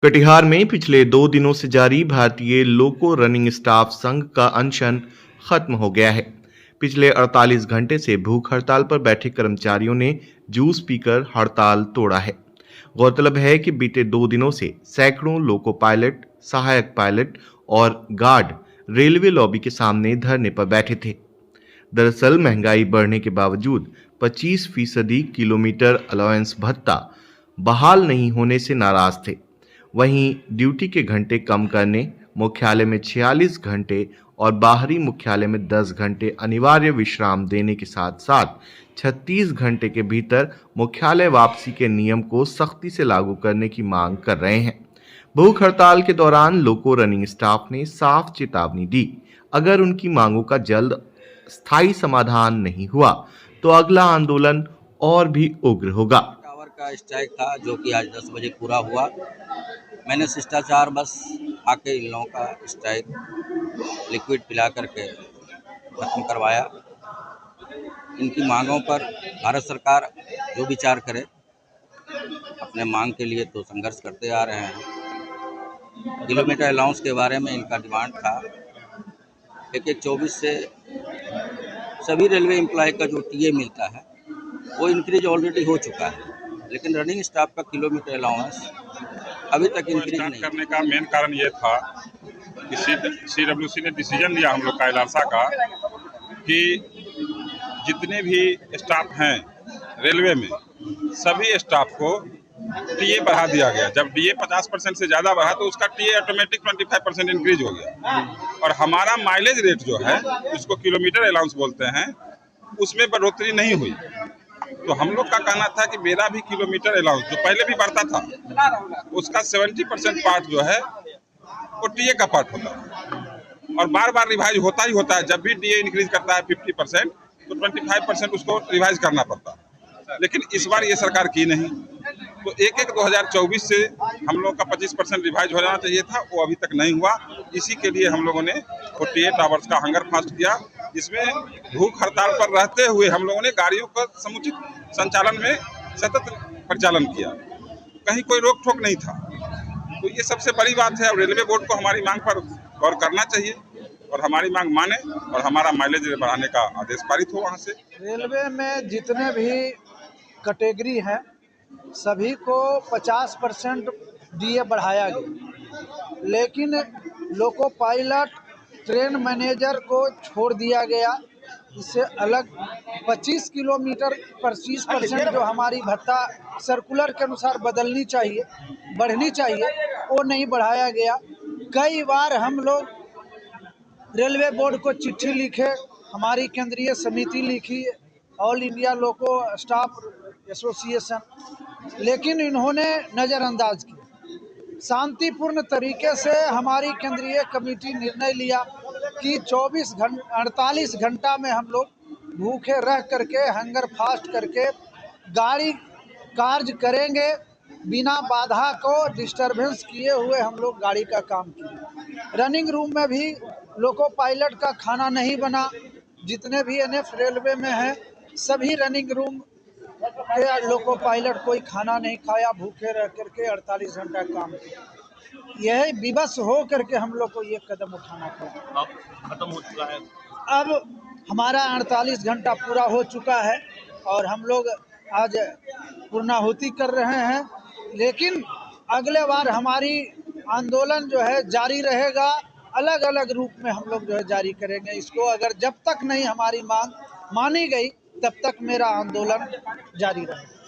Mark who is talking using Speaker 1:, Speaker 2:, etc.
Speaker 1: कटिहार में पिछले 2 दिनों से जारी भारतीय लोको रनिंग स्टाफ संघ का अनशन खत्म हो गया है। पिछले 48 घंटे से भूख हड़ताल पर बैठे कर्मचारियों ने जूस पीकर हड़ताल तोड़ा है। गौरतलब है कि बीते 2 दिनों से सैकड़ों लोको पायलट, सहायक पायलट और गार्ड रेलवे लॉबी के सामने धरने पर बैठे थे। दरअसल महंगाई बढ़ने के बावजूद 25% किलोमीटर अलाउंस भत्ता बहाल नहीं होने से नाराज थे। वहीं ड्यूटी के घंटे कम करने, मुख्यालय में 46 घंटे और बाहरी मुख्यालय में 10 घंटे अनिवार्य विश्राम देने के साथ साथ 36 घंटे के भीतर मुख्यालय वापसी के नियम को सख्ती से लागू करने की मांग कर रहे हैं। भूख हड़ताल के दौरान लोको रनिंग स्टाफ ने साफ चेतावनी दी, अगर उनकी मांगों का जल्द स्थायी समाधान नहीं हुआ तो अगला आंदोलन और भी उग्र होगा।
Speaker 2: टावर का स्ट्राइक था जो कि आज 10 बजे पूरा हुआ। मैंने शिष्टाचार बस आके इन लोगों का स्ट्राइक लिक्विड पिला करके खत्म करवाया। इनकी मांगों पर भारत सरकार जो विचार करे, अपने मांग के लिए तो संघर्ष करते आ रहे हैं। किलोमीटर अलाउंस के बारे में इनका डिमांड था। 1/1/24 से सभी रेलवे एम्प्लॉय का जो टीए मिलता है वो इंक्रीज ऑलरेडी हो चुका है, लेकिन रनिंग स्टाफ का किलोमीटर अलाउंस अभी तक इंक्रीज नहीं
Speaker 3: करने का मेन कारण ये था कि CWC ने डिसीजन लिया हम लोग का इलासा का कि जितने भी स्टाफ हैं रेलवे में सभी स्टाफ को टीए बढ़ा दिया गया। जब डीए 50% से ज़्यादा बढ़ा तो उसका टीए ऑटोमेटिक 25% इंक्रीज हो गया। और हमारा माइलेज रेट जो है, उसको किलोमीटर अलाउंस बोलते हैं, उसमें बढ़ोतरी नहीं हुई। तो हम लोग का कहना था कि मेरा भी किलोमीटर अलाउंस जो पहले भी बढ़ता था, उसका 70% पार्ट जो है वो टीए का पार्ट होता है और बार बार रिवाइज होता ही होता है। जब भी टीए इंक्रीज करता है 50% तो 25% उसको रिवाइज करना पड़ता है, लेकिन इस बार ये सरकार की नहीं। तो 1/1/2024 से हम लोग का 25% रिवाइज हो जाना चाहिए था, वो अभी तक नहीं हुआ। इसी के लिए हम लोगों ने 48 आवर्स का हंगर फास्ट किया, जिसमें भूख हड़ताल पर रहते हुए हम लोगों ने गाड़ियों का समुचित संचालन में सतत परिचालन किया। कहीं कोई रोक ठोक नहीं था। तो ये सबसे बड़ी बात है। और रेलवे बोर्ड को हमारी मांग पर गौर करना चाहिए और हमारी मांग माने और हमारा माइलेज बढ़ाने का आदेश पारित हो। वहाँ से
Speaker 4: रेलवे में जितने भी कैटेगरी हैं सभी को 50% डीए बढ़ाया गया, लेकिन लोको पायलट, ट्रेन मैनेजर को छोड़ दिया गया। इससे अलग 25 किलोमीटर पर 25% जो हमारी भत्ता सर्कुलर के अनुसार बदलनी चाहिए, बढ़नी चाहिए, वो नहीं बढ़ाया गया। कई बार हम लोग रेलवे बोर्ड को चिट्ठी लिखे, हमारी केंद्रीय समिति लिखी, ऑल इंडिया लोको स्टाफ एसोसिएशन, लेकिन इन्होंने नज़रअंदाज किया। शांतिपूर्ण तरीके से हमारी केंद्रीय कमेटी निर्णय लिया कि 48 घंटा में हम लोग भूखे रह करके, हंगर फास्ट करके गाड़ी कार्य करेंगे। बिना बाधा को डिस्टरबेंस किए हुए हम लोग गाड़ी का काम किए। रनिंग रूम में भी लोको पायलट का खाना नहीं बना। जितने भी एनएफ रेलवे में हैं सभी रनिंग रूम के लोको पायलट कोई खाना नहीं खाया, भूखे रह करके 48 घंटा काम किया। यह विवश हो करके हम लोग को ये कदम उठाना पड़ा।
Speaker 1: खत्म हो चुका है।
Speaker 4: अब हमारा 48 घंटा पूरा हो चुका है और हम लोग आज पूर्णाहुति कर रहे हैं, लेकिन अगले बार हमारी आंदोलन जो है जारी रहेगा। अलग अलग रूप में हम लोग जो है जारी करेंगे इसको। अगर जब तक नहीं हमारी मांग मानी गई तब तक मेरा आंदोलन जारी रहेगा।